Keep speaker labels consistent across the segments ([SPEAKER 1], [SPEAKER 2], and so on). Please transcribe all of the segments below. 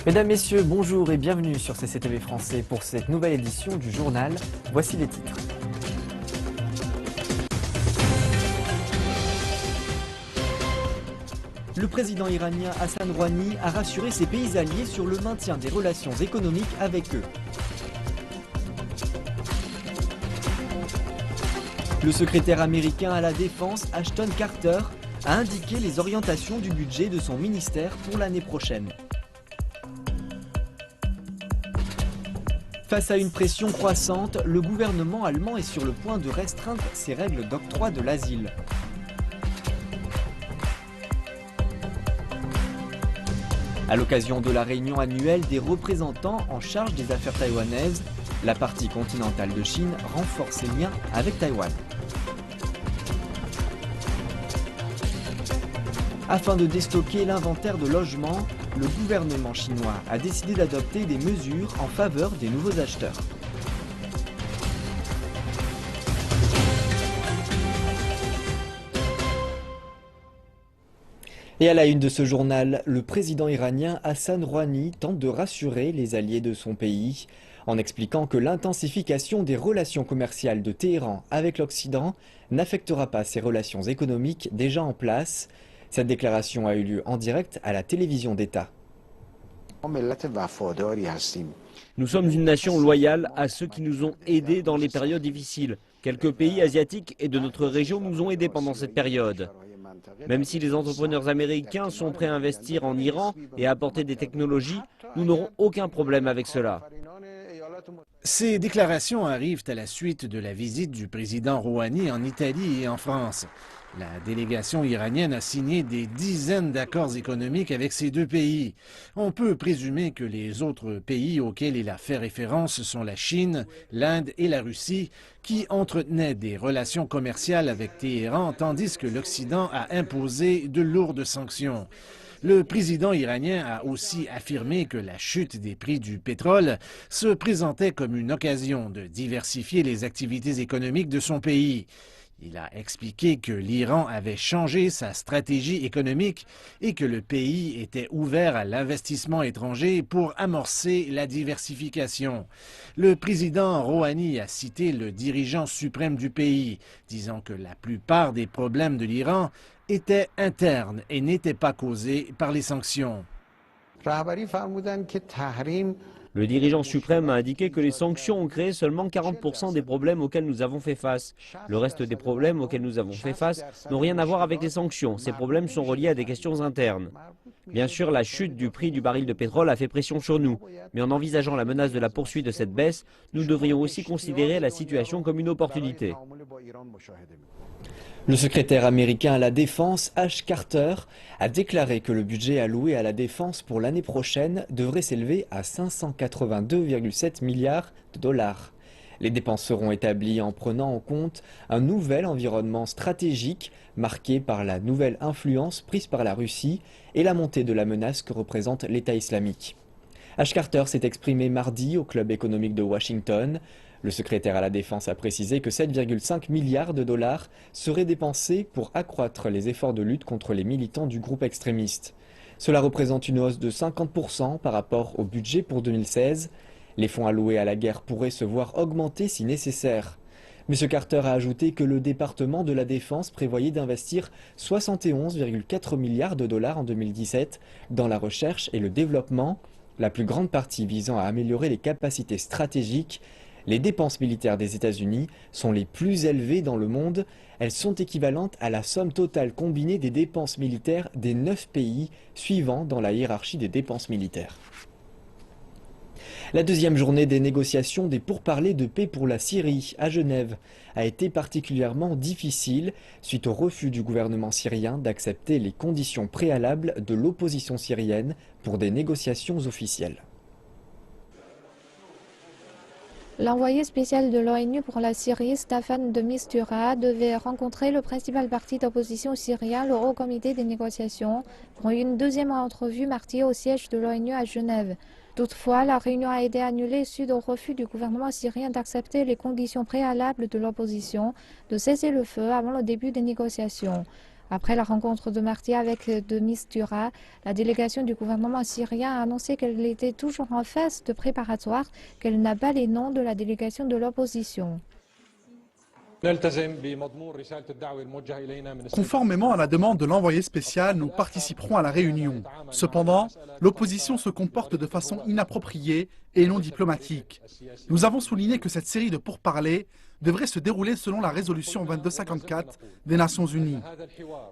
[SPEAKER 1] Mesdames, Messieurs, bonjour et bienvenue sur CCTV Français pour cette nouvelle édition du journal. Voici les titres. Le président iranien Hassan Rouhani a rassuré ses pays alliés sur le maintien des relations économiques avec eux. Le secrétaire américain à la Défense, Ashton Carter, a indiqué les orientations du budget de son ministère pour l'année prochaine. Face à une pression croissante, le gouvernement allemand est sur le point de restreindre ses règles d'octroi de l'asile. À l'occasion de la réunion annuelle des représentants en charge des affaires taïwanaises, la partie continentale de Chine renforce ses liens avec Taïwan. Afin de déstocker l'inventaire de logements, le gouvernement chinois a décidé d'adopter des mesures en faveur des nouveaux acheteurs. Et à la une de ce journal, le président iranien Hassan Rouhani tente de rassurer les alliés de son pays en expliquant que l'intensification des relations commerciales de Téhéran avec l'Occident n'affectera pas ses relations économiques déjà en place. Cette déclaration a eu lieu en direct à la télévision d'État.
[SPEAKER 2] Nous sommes une nation loyale à ceux qui nous ont aidés dans les périodes difficiles. Quelques pays asiatiques et de notre région nous ont aidés pendant cette période. Même si les entrepreneurs américains sont prêts à investir en Iran et à apporter des technologies, nous n'aurons aucun problème avec cela.
[SPEAKER 3] Ces déclarations arrivent à la suite de la visite du président Rouhani en Italie et en France. La délégation iranienne a signé des dizaines d'accords économiques avec ces deux pays. On peut présumer que les autres pays auxquels il a fait référence sont la Chine, l'Inde et la Russie, qui entretenaient des relations commerciales avec Téhéran, tandis que l'Occident a imposé de lourdes sanctions. Le président iranien a aussi affirmé que la chute des prix du pétrole se présentait comme une occasion de diversifier les activités économiques de son pays. Il a expliqué que l'Iran avait changé sa stratégie économique et que le pays était ouvert à l'investissement étranger pour amorcer la diversification. Le président Rouhani a cité le dirigeant suprême du pays, disant que la plupart des problèmes de l'Iran étaient internes et n'étaient pas causés par les sanctions.
[SPEAKER 2] Le dirigeant suprême a indiqué que les sanctions ont créé seulement 40% des problèmes auxquels nous avons fait face. Le reste des problèmes auxquels nous avons fait face n'ont rien à voir avec les sanctions. Ces problèmes sont reliés à des questions internes. Bien sûr, la chute du prix du baril de pétrole a fait pression sur nous. Mais en envisageant la menace de la poursuite de cette baisse, nous devrions aussi considérer la situation comme une opportunité.
[SPEAKER 1] Le secrétaire américain à la Défense, Ash Carter, a déclaré que le budget alloué à la défense pour l'année prochaine devrait s'élever à 582,7 milliards de dollars. Les dépenses seront établies en prenant en compte un nouvel environnement stratégique marqué par la nouvelle influence prise par la Russie et la montée de la menace que représente l'État islamique. Ash Carter s'est exprimé mardi au Club économique de Washington. Le secrétaire à la Défense a précisé que 7,5 milliards de dollars seraient dépensés pour accroître les efforts de lutte contre les militants du groupe extrémiste. Cela représente une hausse de 50% par rapport au budget pour 2016. Les fonds alloués à la guerre pourraient se voir augmenter si nécessaire. M. Carter a ajouté que le département de la Défense prévoyait d'investir 71,4 milliards de dollars en 2017 dans la recherche et le développement, la plus grande partie visant à améliorer les capacités stratégiques. Les dépenses militaires des États-Unis sont les plus élevées dans le monde. Elles sont équivalentes à la somme totale combinée des dépenses militaires des 9 pays suivants dans la hiérarchie des dépenses militaires. La deuxième journée des négociations des pourparlers de paix pour la Syrie à Genève a été particulièrement difficile suite au refus du gouvernement syrien d'accepter les conditions préalables de l'opposition syrienne pour des négociations officielles.
[SPEAKER 4] L'envoyé spécial de l'ONU pour la Syrie, Staffan de Mistura, devait rencontrer le principal parti d'opposition syrien, le Haut Comité des négociations, pour une deuxième entrevue mardi au siège de l'ONU à Genève. Toutefois, la réunion a été annulée suite au refus du gouvernement syrien d'accepter les conditions préalables de l'opposition de cesser le feu avant le début des négociations. Après la rencontre de mardi avec de Mistura, la délégation du gouvernement syrien a annoncé qu'elle était toujours en phase de préparatoire, qu'elle n'a pas les noms de la délégation de l'opposition.
[SPEAKER 5] Conformément à la demande de l'envoyé spécial, nous participerons à la réunion. Cependant, l'opposition se comporte de façon inappropriée et non diplomatique. Nous avons souligné que cette série de pourparlers devrait se dérouler selon la résolution 2254 des Nations Unies.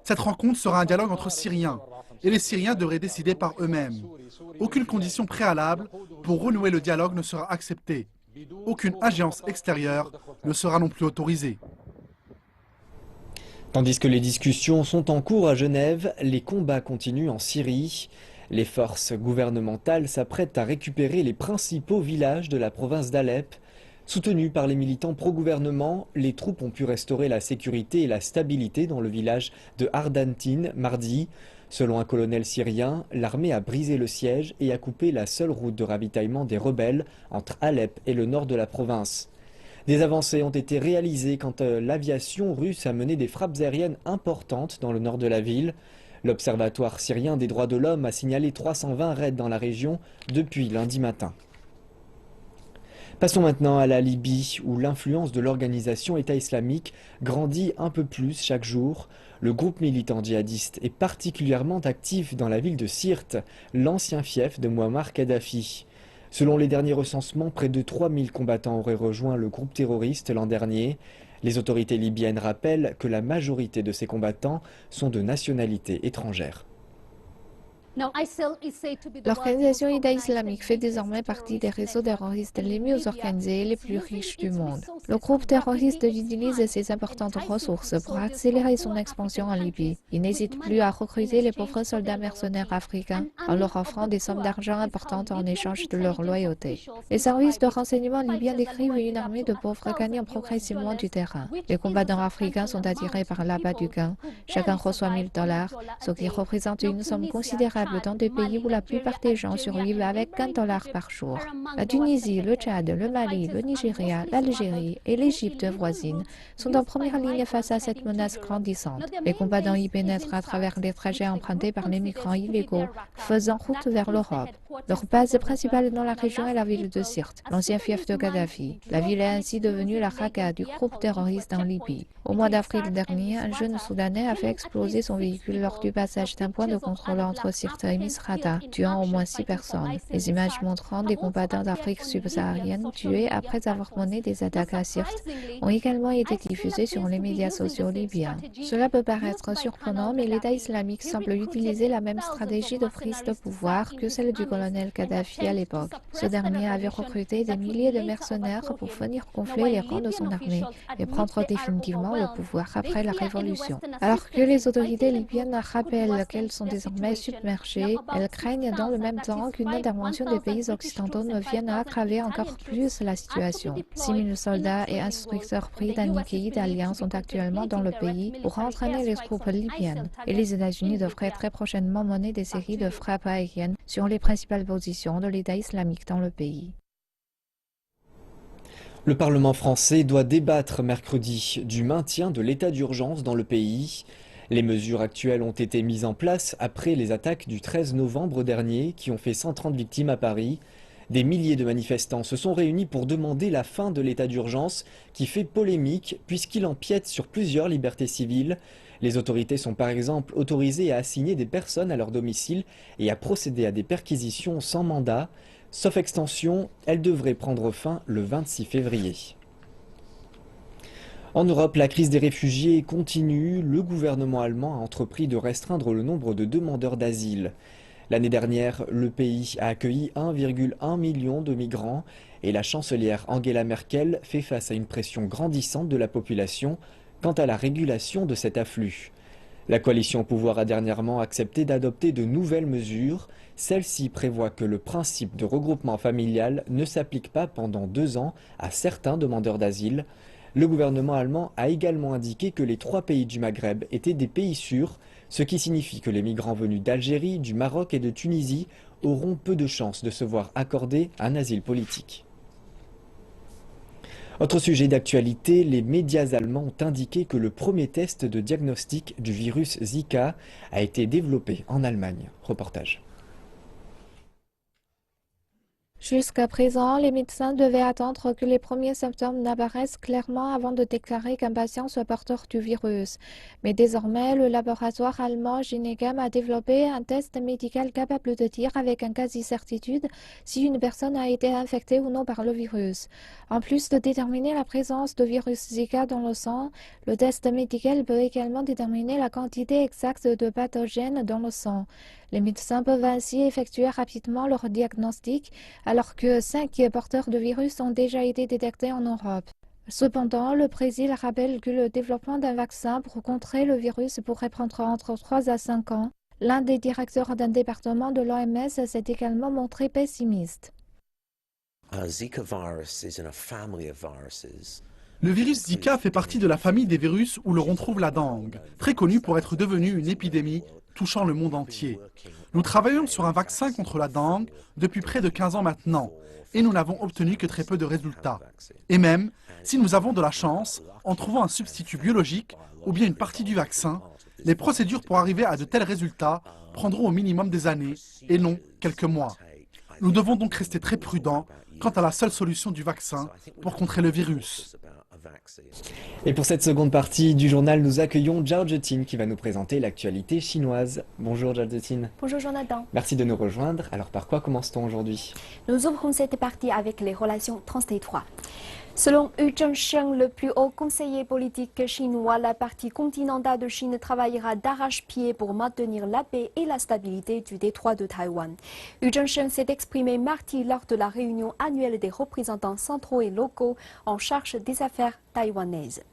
[SPEAKER 5] Cette rencontre sera un dialogue entre Syriens, et les Syriens devraient décider par eux-mêmes. Aucune condition préalable pour renouer le dialogue ne sera acceptée. Aucune ingérence extérieure ne sera non plus autorisée.
[SPEAKER 1] Tandis que les discussions sont en cours à Genève, les combats continuent en Syrie. Les forces gouvernementales s'apprêtent à récupérer les principaux villages de la province d'Alep. Soutenues par les militants pro-gouvernement, les troupes ont pu restaurer la sécurité et la stabilité dans le village de Ardantin mardi. Selon un colonel syrien, l'armée a brisé le siège et a coupé la seule route de ravitaillement des rebelles entre Alep et le nord de la province. Des avancées ont été réalisées quand l'aviation russe a mené des frappes aériennes importantes dans le nord de la ville. L'Observatoire syrien des droits de l'homme a signalé 320 raids dans la région depuis lundi matin. Passons maintenant à la Libye, où l'influence de l'organisation État islamique grandit un peu plus chaque jour. Le groupe militant djihadiste est particulièrement actif dans la ville de Sirte, l'ancien fief de Mouammar Kadhafi. Selon les derniers recensements, près de 3000 combattants auraient rejoint le groupe terroriste l'an dernier. Les autorités libyennes rappellent que la majorité de ces combattants sont de nationalité étrangère.
[SPEAKER 4] L'organisation État islamique fait désormais partie des réseaux terroristes les mieux organisés et les plus riches du monde. Le groupe terroriste utilise ses importantes ressources pour accélérer son expansion en Libye. Il n'hésite plus à recruter les pauvres soldats mercenaires africains en leur offrant des sommes d'argent importantes en échange de leur loyauté. Les services de renseignement libyens décrivent une armée de pauvres gagnant progressivement du terrain. Les combattants africains sont attirés par l'appât du gain. Chacun reçoit $1000, ce qui représente une somme considérable dans des pays où la plupart des gens survivent avec $1 par jour. La Tunisie, le Tchad, le Mali, le Nigeria, l'Algérie et l'Égypte voisine sont en première ligne face à cette menace grandissante. Les combattants y pénètrent à travers les trajets empruntés par les migrants illégaux, faisant route vers l'Europe. Leur base principale dans la région est la ville de Sirte, l'ancien fief de Kadhafi. La ville est ainsi devenue la Raqqa du groupe terroriste en Libye. Au mois d'avril dernier, un jeune Soudanais a fait exploser son véhicule lors du passage d'un point de contrôle entre Sirte et Misrata, tuant au moins 6 personnes. Les images montrant des combattants d'Afrique subsaharienne tués après avoir mené des attaques à Sirte ont également été diffusées sur les médias sociaux libyens. Cela peut paraître surprenant, mais l'État islamique semble utiliser la même stratégie de prise de pouvoir que celle du colonel Kadhafi à l'époque. Ce dernier avait recruté des milliers de mercenaires pour venir gonfler les rangs de son armée et prendre définitivement le pouvoir après la révolution. Alors que les autorités libyennes rappellent qu'elles sont désormais submergées, elles craignent dans le même temps qu'une intervention des pays occidentaux ne vienne aggraver encore plus la situation. 6000 soldats et instructeurs britanniques et italiens sont actuellement dans le pays pour entraîner les troupes libyennes. Et les États-Unis devraient très prochainement mener des séries de frappes aériennes sur les principales positions de l'État islamique dans le pays.
[SPEAKER 1] Le Parlement français doit débattre mercredi du maintien de l'état d'urgence dans le pays. Les mesures actuelles ont été mises en place après les attaques du 13 novembre dernier qui ont fait 130 victimes à Paris. Des milliers de manifestants se sont réunis pour demander la fin de l'état d'urgence qui fait polémique puisqu'il empiète sur plusieurs libertés civiles. Les autorités sont par exemple autorisées à assigner des personnes à leur domicile et à procéder à des perquisitions sans mandat. Sauf extension, elles devraient prendre fin le 26 février. En Europe, la crise des réfugiés continue. Le gouvernement allemand a entrepris de restreindre le nombre de demandeurs d'asile. L'année dernière, le pays a accueilli 1,1 million de migrants et la chancelière Angela Merkel fait face à une pression grandissante de la population quant à la régulation de cet afflux. La coalition au pouvoir a dernièrement accepté d'adopter de nouvelles mesures. Celle-ci prévoit que le principe de regroupement familial ne s'applique pas pendant 2 ans à certains demandeurs d'asile. Le gouvernement allemand a également indiqué que les 3 pays du Maghreb étaient des pays sûrs, ce qui signifie que les migrants venus d'Algérie, du Maroc et de Tunisie auront peu de chances de se voir accorder un asile politique. Autre sujet d'actualité, les médias allemands ont indiqué que le premier test de diagnostic du virus Zika a été développé en Allemagne. Reportage.
[SPEAKER 4] Jusqu'à présent, les médecins devaient attendre que les premiers symptômes n'apparaissent clairement avant de déclarer qu'un patient soit porteur du virus. Mais désormais, le laboratoire allemand Genegam a développé un test médical capable de dire avec une quasi-certitude si une personne a été infectée ou non par le virus. En plus de déterminer la présence de virus Zika dans le sang, le test médical peut également déterminer la quantité exacte de pathogènes dans le sang. Les médecins peuvent ainsi effectuer rapidement leur diagnostic, alors que 5 porteurs de virus ont déjà été détectés en Europe. Cependant, le Brésil rappelle que le développement d'un vaccin pour contrer le virus pourrait prendre entre 3 à 5 ans. L'un des directeurs d'un département de l'OMS s'est également montré pessimiste.
[SPEAKER 5] Le virus Zika fait partie de la famille des virus où l'on retrouve la dengue, très connue pour être devenue une épidémie touchant le monde entier. Nous travaillons sur un vaccin contre la dengue depuis près de 15 ans maintenant, et nous n'avons obtenu que très peu de résultats. Et même, si nous avons de la chance, en trouvant un substitut biologique ou bien une partie du vaccin, les procédures pour arriver à de tels résultats prendront au minimum des années, et non quelques mois. Nous devons donc rester très prudents quant à la seule solution du vaccin pour contrer le virus.
[SPEAKER 1] Et pour cette seconde partie du journal, nous accueillons Georgetine qui va nous présenter l'actualité chinoise. Bonjour Georgetine.
[SPEAKER 6] Bonjour Jonathan.
[SPEAKER 1] Merci de nous rejoindre. Alors par quoi commence-t-on aujourd'hui?
[SPEAKER 6] Nous ouvrons cette partie avec les relations transterritoriales. Selon Hu Zhengsheng, le plus haut conseiller politique chinois, la partie continentale de Chine travaillera d'arrache-pied pour maintenir la paix et la stabilité du détroit de Taïwan. Hu Zhengsheng s'est exprimé mardi lors de la réunion annuelle des représentants centraux et locaux en charge des affaires taïwanaises.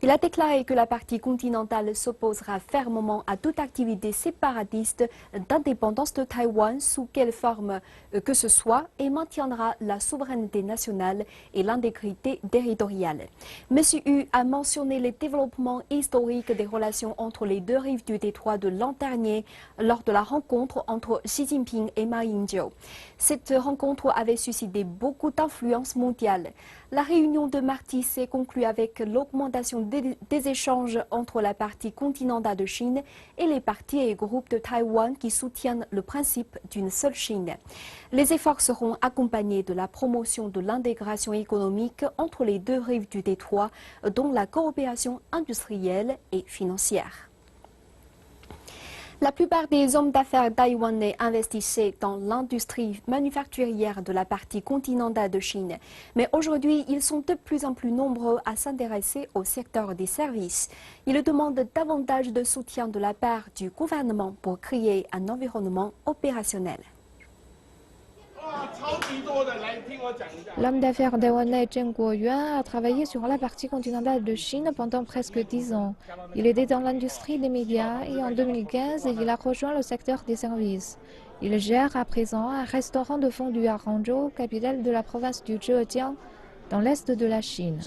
[SPEAKER 6] Il a déclaré que la partie continentale s'opposera fermement à toute activité séparatiste d'indépendance de Taïwan sous quelle forme que ce soit et maintiendra la souveraineté nationale et l'intégrité territoriale. M. Hu a mentionné les développements historiques des relations entre les deux rives du détroit de l'an dernier lors de la rencontre entre Xi Jinping et Ma Ying-jeou. Cette rencontre avait suscité beaucoup d'influence mondiale. La réunion de mardi s'est conclue avec l'augmentation des échanges entre la partie continentale de Chine et les partis et groupes de Taïwan qui soutiennent le principe d'une seule Chine. Les efforts seront accompagnés de la promotion de l'intégration économique entre les deux rives du détroit, dont la coopération industrielle et financière. La plupart des hommes d'affaires taïwanais investissaient dans l'industrie manufacturière de la partie continentale de Chine. Mais aujourd'hui, ils sont de plus en plus nombreux à s'intéresser au secteur des services. Ils demandent davantage de soutien de la part du gouvernement pour créer un environnement opérationnel.
[SPEAKER 4] L'homme d'affaires taïwanais Zheng Guoyuan a travaillé sur la partie continentale de Chine pendant presque 10 ans. Il était dans l'industrie des médias et en 2015, il a rejoint le secteur des services. Il gère à présent un restaurant de fondue à Hangzhou, capitale de la province du Zhejiang, dans l'est de la Chine.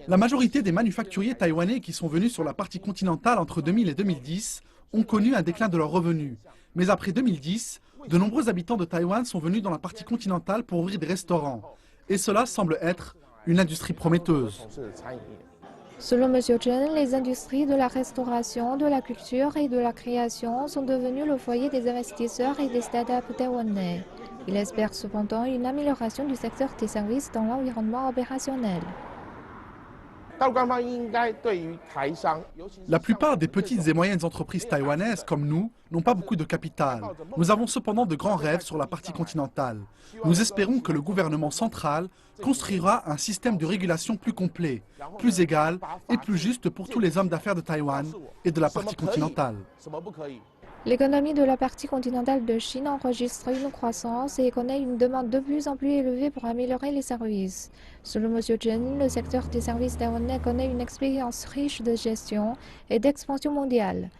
[SPEAKER 5] La majorité des manufacturiers taïwanais qui sont venus sur la partie continentale entre 2000 et 2010 ont connu un déclin de leurs revenus. Mais après 2010, de nombreux habitants de Taïwan sont venus dans la partie continentale pour ouvrir des restaurants. Et cela semble être une industrie prometteuse.
[SPEAKER 4] Selon M. Chen, les industries de la restauration, de la culture et de la création sont devenues le foyer des investisseurs et des startups taïwanais. Il espère cependant une amélioration du secteur des services dans l'environnement opérationnel.
[SPEAKER 5] La plupart des petites et moyennes entreprises taïwanaises, comme nous, n'ont pas beaucoup de capital. Nous avons cependant de grands rêves sur la partie continentale. Nous espérons que le gouvernement central construira un système de régulation plus complet, plus égal et plus juste pour tous les hommes d'affaires de Taïwan et de la partie continentale.
[SPEAKER 4] L'économie de la partie continentale de Chine enregistre une croissance et connaît une demande de plus en plus élevée pour améliorer les services. Selon M. Chen, le secteur des services taïwanais connaît une expérience riche de gestion et d'expansion mondiale.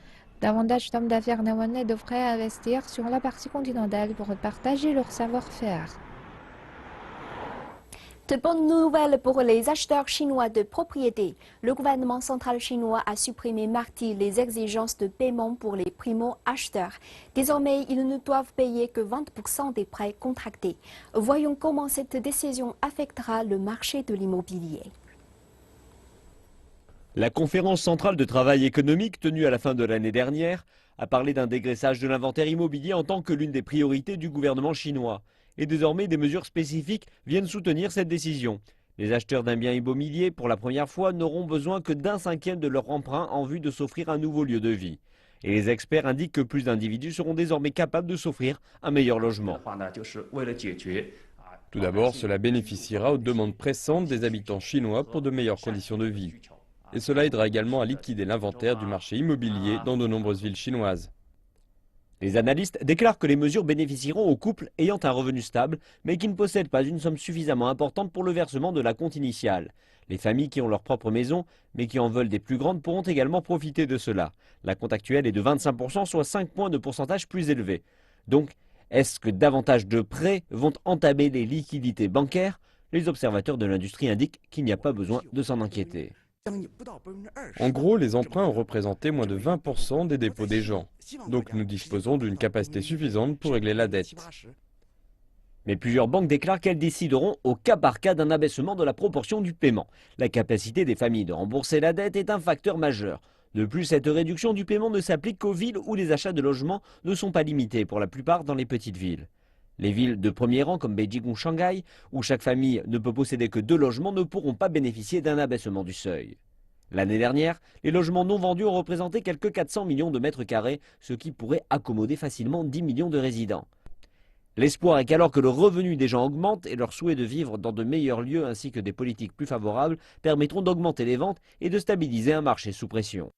[SPEAKER 4] Davantage d'hommes d'affaires taïwanais devraient investir sur la partie continentale pour partager leur savoir-faire.
[SPEAKER 6] De bonnes nouvelles pour les acheteurs chinois de propriété. Le gouvernement central chinois a supprimé mardi les exigences de paiement pour les primo-acheteurs. Désormais, ils ne doivent payer que 20% des prêts contractés. Voyons comment cette décision affectera le marché de l'immobilier.
[SPEAKER 2] La conférence centrale de travail économique tenue à la fin de l'année dernière a parlé d'un dégraissage de l'inventaire immobilier en tant que l'une des priorités du gouvernement chinois. Et désormais, des mesures spécifiques viennent soutenir cette décision. Les acheteurs d'un bien immobilier, pour la première fois, n'auront besoin que d'1/5 de leur emprunt en vue de s'offrir un nouveau lieu de vie. Et les experts indiquent que plus d'individus seront désormais capables de s'offrir un meilleur logement.
[SPEAKER 7] Tout d'abord, cela bénéficiera aux demandes pressantes des habitants chinois pour de meilleures conditions de vie. Et cela aidera également à liquider l'inventaire du marché immobilier dans de nombreuses villes chinoises.
[SPEAKER 2] Les analystes déclarent que les mesures bénéficieront aux couples ayant un revenu stable, mais qui ne possèdent pas une somme suffisamment importante pour le versement de l'acompte initial. Les familles qui ont leur propre maison, mais qui en veulent des plus grandes, pourront également profiter de cela. L'acompte actuel est de 25%, soit 5 points de pourcentage plus élevé. Donc, est-ce que davantage de prêts vont entamer les liquidités bancaires? Les observateurs de l'industrie indiquent qu'il n'y a pas besoin de s'en inquiéter.
[SPEAKER 7] En gros, les emprunts ont représenté moins de 20% des dépôts des gens. Donc nous disposons d'une capacité suffisante pour régler la dette.
[SPEAKER 2] Mais plusieurs banques déclarent qu'elles décideront au cas par cas d'un abaissement de la proportion du paiement. La capacité des familles de rembourser la dette est un facteur majeur. De plus, cette réduction du paiement ne s'applique qu'aux villes où les achats de logements ne sont pas limités, pour la plupart dans les petites villes. Les villes de premier rang comme Beijing ou Shanghai, où chaque famille ne peut posséder que 2 logements, ne pourront pas bénéficier d'un abaissement du seuil. L'année dernière, les logements non vendus ont représenté quelques 400 millions de mètres carrés, ce qui pourrait accommoder facilement 10 millions de résidents. L'espoir est qu'alors que le revenu des gens augmente et leur souhait de vivre dans de meilleurs lieux ainsi que des politiques plus favorables permettront d'augmenter les ventes et de stabiliser un marché sous pression.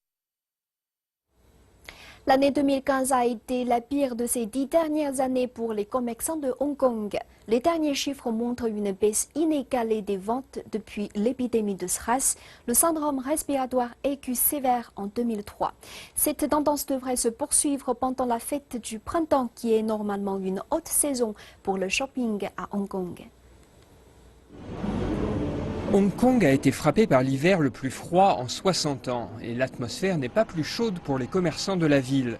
[SPEAKER 6] L'année 2015 a été la pire de ces 10 dernières années pour les commerçants de Hong Kong. Les derniers chiffres montrent une baisse inégalée des ventes depuis l'épidémie de SARS, le syndrome respiratoire aigu sévère en 2003. Cette tendance devrait se poursuivre pendant la fête du printemps qui est normalement une haute saison pour le shopping à Hong Kong.
[SPEAKER 8] Hong Kong a été frappé par l'hiver le plus froid en 60 ans et l'atmosphère n'est pas plus chaude pour les commerçants de la ville.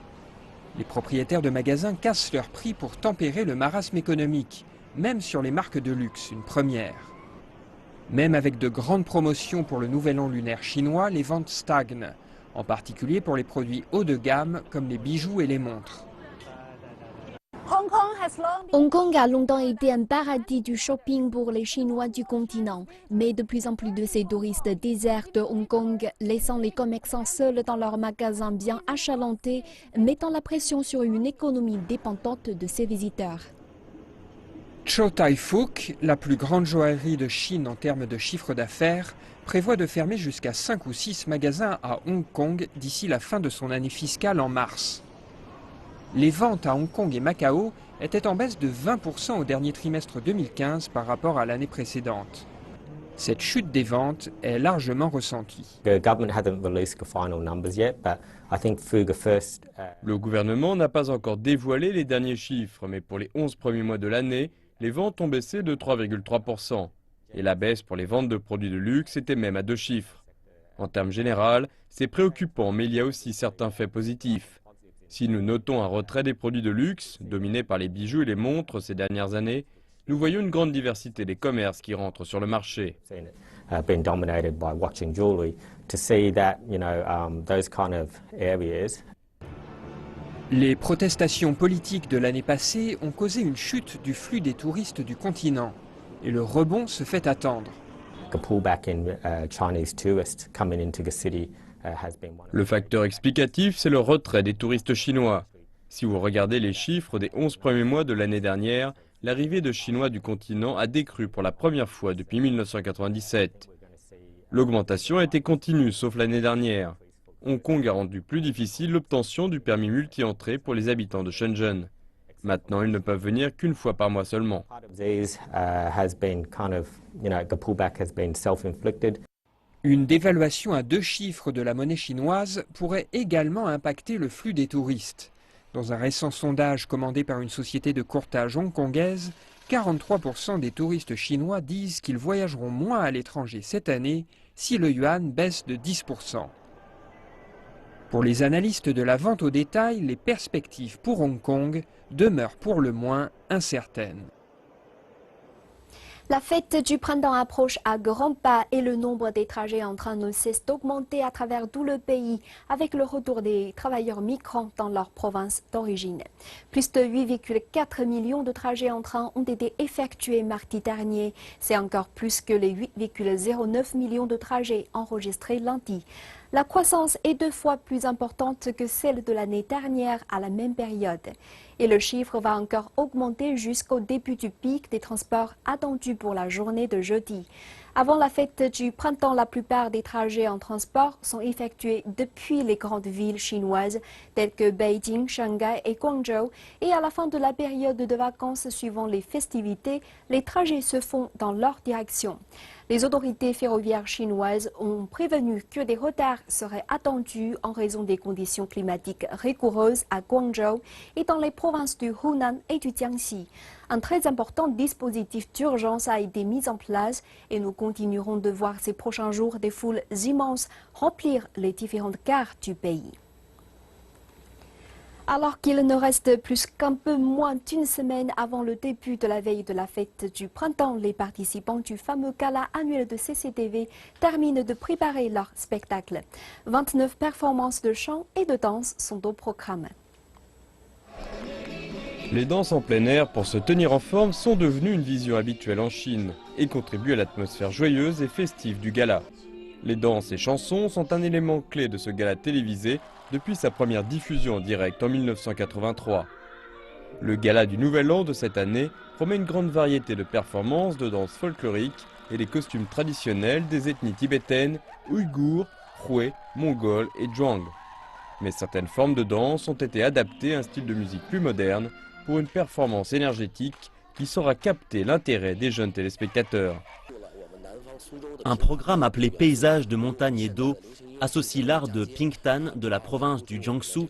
[SPEAKER 8] Les propriétaires de magasins cassent leurs prix pour tempérer le marasme économique, même sur les marques de luxe, une première. Même avec de grandes promotions pour le nouvel an lunaire chinois, les ventes stagnent, en particulier pour les produits haut de gamme comme les bijoux et les montres.
[SPEAKER 6] Hong Kong a longtemps été un paradis du shopping pour les Chinois du continent, mais de plus en plus de ces touristes désertent Hong Kong, laissant les commerçants seuls dans leurs magasins bien achalandés, mettant la pression sur une économie dépendante de ces visiteurs.
[SPEAKER 8] Chow Tai Fook, la plus grande joaillerie de Chine en termes de chiffre d'affaires, prévoit de fermer jusqu'à 5 ou 6 magasins à Hong Kong d'ici la fin de son année fiscale en mars. Les ventes à Hong Kong et Macao étaient en baisse de 20% au dernier trimestre 2015 par rapport à l'année précédente. Cette chute des ventes est largement ressentie.
[SPEAKER 7] Le gouvernement n'a pas encore dévoilé les derniers chiffres, mais pour les 11 premiers mois de l'année, les ventes ont baissé de 3,3%. Et la baisse pour les ventes de produits de luxe était même à 2 chiffres. En termes généraux, c'est préoccupant, mais il y a aussi certains faits positifs. Si nous notons un retrait des produits de luxe, dominés par les bijoux et les montres ces dernières années, nous voyons une grande diversité des commerces qui rentrent sur le marché.
[SPEAKER 8] Les protestations politiques de l'année passée ont causé une chute du flux des touristes du continent. Et le rebond se fait attendre.
[SPEAKER 7] Le facteur explicatif, c'est le retrait des touristes chinois. Si vous regardez les chiffres des 11 premiers mois de l'année dernière, l'arrivée de Chinois du continent a décru pour la première fois depuis 1997. L'augmentation a été continue, sauf l'année dernière. Hong Kong a rendu plus difficile l'obtention du permis multi-entrée pour les habitants de Shenzhen. Maintenant, ils ne peuvent venir qu'une fois par mois seulement.
[SPEAKER 8] Une dévaluation à 2 chiffres de la monnaie chinoise pourrait également impacter le flux des touristes. Dans un récent sondage commandé par une société de courtage hongkongaise, 43% des touristes chinois disent qu'ils voyageront moins à l'étranger cette année si le yuan baisse de 10%. Pour les analystes de la vente au détail, les perspectives pour Hong Kong demeurent pour le moins incertaines.
[SPEAKER 6] La fête du printemps approche à grands pas et le nombre des trajets en train ne cesse d'augmenter à travers tout le pays avec le retour des travailleurs migrants dans leur province d'origine. Plus de 8,4 millions de trajets en train ont été effectués mardi dernier. C'est encore plus que les 8,09 millions de trajets enregistrés lundi. La croissance est 2 fois plus importante que celle de l'année dernière à la même période. Et le chiffre va encore augmenter jusqu'au début du pic des transports attendus pour la journée de jeudi. Avant la fête du printemps, la plupart des trajets en transport sont effectués depuis les grandes villes chinoises telles que Beijing, Shanghai et Guangzhou. Et à la fin de la période de vacances suivant les festivités, les trajets se font dans leur direction. Les autorités ferroviaires chinoises ont prévenu que des retards seraient attendus en raison des conditions climatiques rigoureuses à Guangzhou et dans les provinces du Hunan et du Jiangxi. Un très important dispositif d'urgence a été mis en place et nous continuerons de voir ces prochains jours des foules immenses remplir les différentes gares du pays. Alors qu'il ne reste plus qu'un peu moins d'une semaine avant le début de la veille de la fête du printemps, les participants du fameux gala annuel de CCTV terminent de préparer leur spectacle. 29 performances de chant et de danse sont au programme.
[SPEAKER 7] Les danses en plein air pour se tenir en forme sont devenues une vision habituelle en Chine et contribuent à l'atmosphère joyeuse et festive du gala. Les danses et chansons sont un élément clé de ce gala télévisé depuis sa première diffusion en direct en 1983. Le gala du Nouvel An de cette année promet une grande variété de performances de danse folklorique et les costumes traditionnels des ethnies tibétaines, ouïghours, roués, mongols et zhuang. Mais certaines formes de danse ont été adaptées à un style de musique plus moderne pour une performance énergétique qui saura capter l'intérêt des jeunes téléspectateurs.
[SPEAKER 9] Un programme appelé Paysages de montagne et d'eau associe l'art de Pingtan de la province du Jiangsu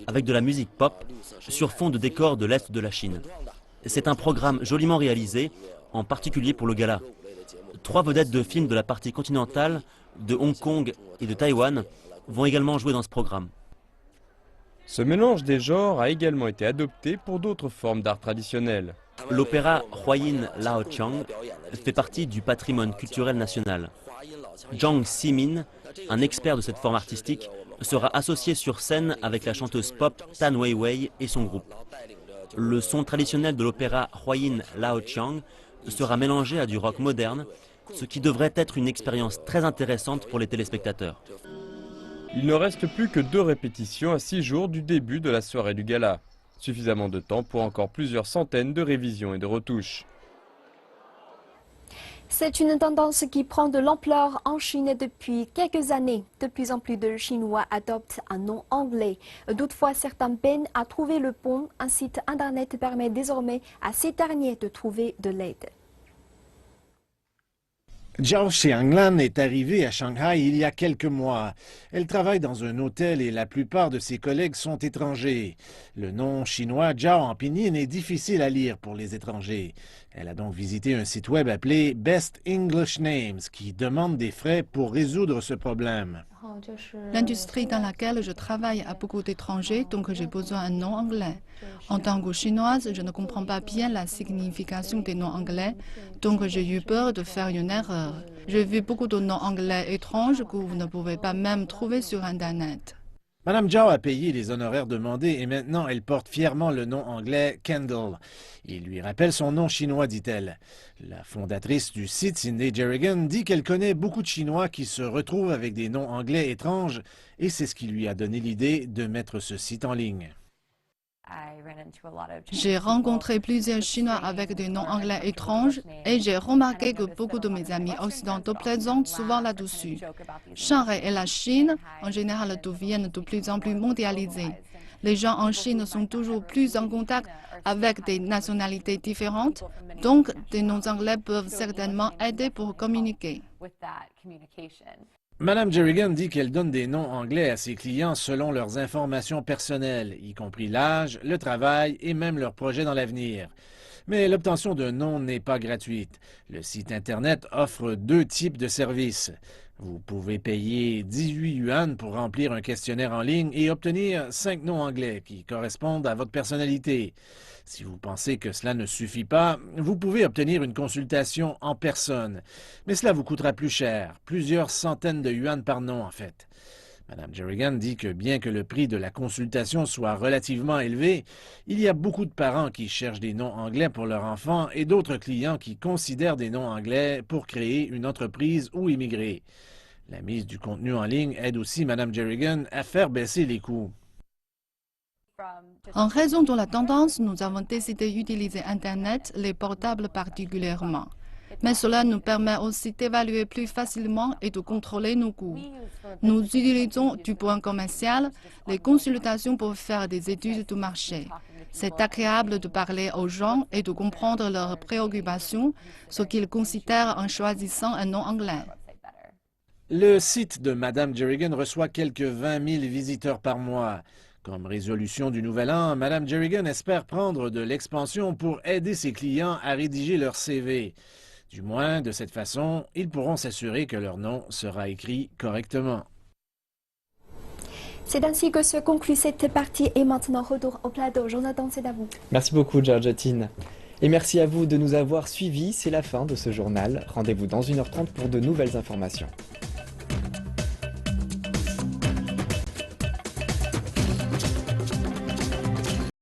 [SPEAKER 9] avec de la musique pop sur fond de décors de l'Est de la Chine. C'est un programme joliment réalisé, en particulier pour le gala. 3 vedettes de films de la partie continentale, de Hong Kong et de Taïwan vont également jouer dans ce programme.
[SPEAKER 7] Ce mélange des genres a également été adopté pour d'autres formes d'art traditionnel.
[SPEAKER 9] L'opéra Huayin Laochang fait partie du patrimoine culturel national. Zhang Ximin, un expert de cette forme artistique, sera associé sur scène avec la chanteuse pop Tan Weiwei et son groupe. Le son traditionnel de l'opéra Huayin Laochang sera mélangé à du rock moderne, ce qui devrait être une expérience très intéressante pour les téléspectateurs.
[SPEAKER 7] Il ne reste plus que 2 répétitions à 6 jours du début de la soirée du gala. Suffisamment de temps pour encore plusieurs centaines de révisions et de retouches.
[SPEAKER 6] C'est une tendance qui prend de l'ampleur en Chine depuis quelques années. De plus en plus de Chinois adoptent un nom anglais. Toutefois, certains peinent à trouver le pont. Un site internet permet désormais à ces derniers de trouver de l'aide.
[SPEAKER 3] Zhao Xianglan est arrivée à Shanghai il y a quelques mois. Elle travaille dans un hôtel et la plupart de ses collègues sont étrangers. Le nom chinois Zhao en pinyin est difficile à lire pour les étrangers. Elle a donc visité un site web appelé Best English Names qui demande des frais pour résoudre ce problème.
[SPEAKER 10] L'industrie dans laquelle je travaille a beaucoup d'étrangers, donc j'ai besoin d'un nom anglais. En tant que chinoise, je ne comprends pas bien la signification des noms anglais, donc j'ai eu peur de faire une erreur. J'ai vu beaucoup de noms anglais étranges que vous ne pouvez pas même trouver sur Internet.
[SPEAKER 3] Madame Zhao a payé les honoraires demandés et maintenant elle porte fièrement le nom anglais Kendall. Il lui rappelle son nom chinois, dit-elle. La fondatrice du site, Cindy Jerrigan, dit qu'elle connaît beaucoup de Chinois qui se retrouvent avec des noms anglais étranges et c'est ce qui lui a donné l'idée de mettre ce site en ligne.
[SPEAKER 10] J'ai rencontré plusieurs Chinois avec des noms anglais étranges et j'ai remarqué que beaucoup de mes amis occidentaux plaisantent souvent là-dessus. Shanghai et la Chine, en général, deviennent de plus en plus mondialisés. Les gens en Chine sont toujours plus en contact avec des nationalités différentes, donc des noms anglais peuvent certainement aider pour communiquer.
[SPEAKER 3] Madame Jerrigan dit qu'elle donne des noms anglais à ses clients selon leurs informations personnelles, y compris l'âge, le travail et même leurs projets dans l'avenir. Mais l'obtention d'un nom n'est pas gratuite. Le site Internet offre 2 types de services. Vous pouvez payer 18 yuan pour remplir un questionnaire en ligne et obtenir 5 noms anglais qui correspondent à votre personnalité. Si vous pensez que cela ne suffit pas, vous pouvez obtenir une consultation en personne. Mais cela vous coûtera plus cher, plusieurs centaines de yuan par nom en fait. Mme Jerrigan dit que bien que le prix de la consultation soit relativement élevé, il y a beaucoup de parents qui cherchent des noms anglais pour leurs enfants et d'autres clients qui considèrent des noms anglais pour créer une entreprise ou immigrer. La mise du contenu en ligne aide aussi Mme Jerrigan à faire baisser les coûts.
[SPEAKER 10] En raison de la tendance, nous avons décidé d'utiliser Internet, les portables particulièrement. Mais cela nous permet aussi d'évaluer plus facilement et de contrôler nos coûts. Nous utilisons du point commercial, les consultations pour faire des études de marché. C'est agréable de parler aux gens et de comprendre leurs préoccupations, ce qu'ils considèrent en choisissant un nom anglais.
[SPEAKER 3] Le site de Mme Jerrigan reçoit quelques 20 000 visiteurs par mois. Comme résolution du Nouvel An, Mme Jerrigan espère prendre de l'expansion pour aider ses clients à rédiger leur CV. Du moins, de cette façon, ils pourront s'assurer que leur nom sera écrit correctement.
[SPEAKER 6] C'est ainsi que se conclut cette partie et maintenant retour au plateau. Jonathan, c'est à vous.
[SPEAKER 1] Merci beaucoup, Georgette. Et merci à vous de nous avoir suivis. C'est la fin de ce journal. Rendez-vous dans 1h30 pour de nouvelles informations.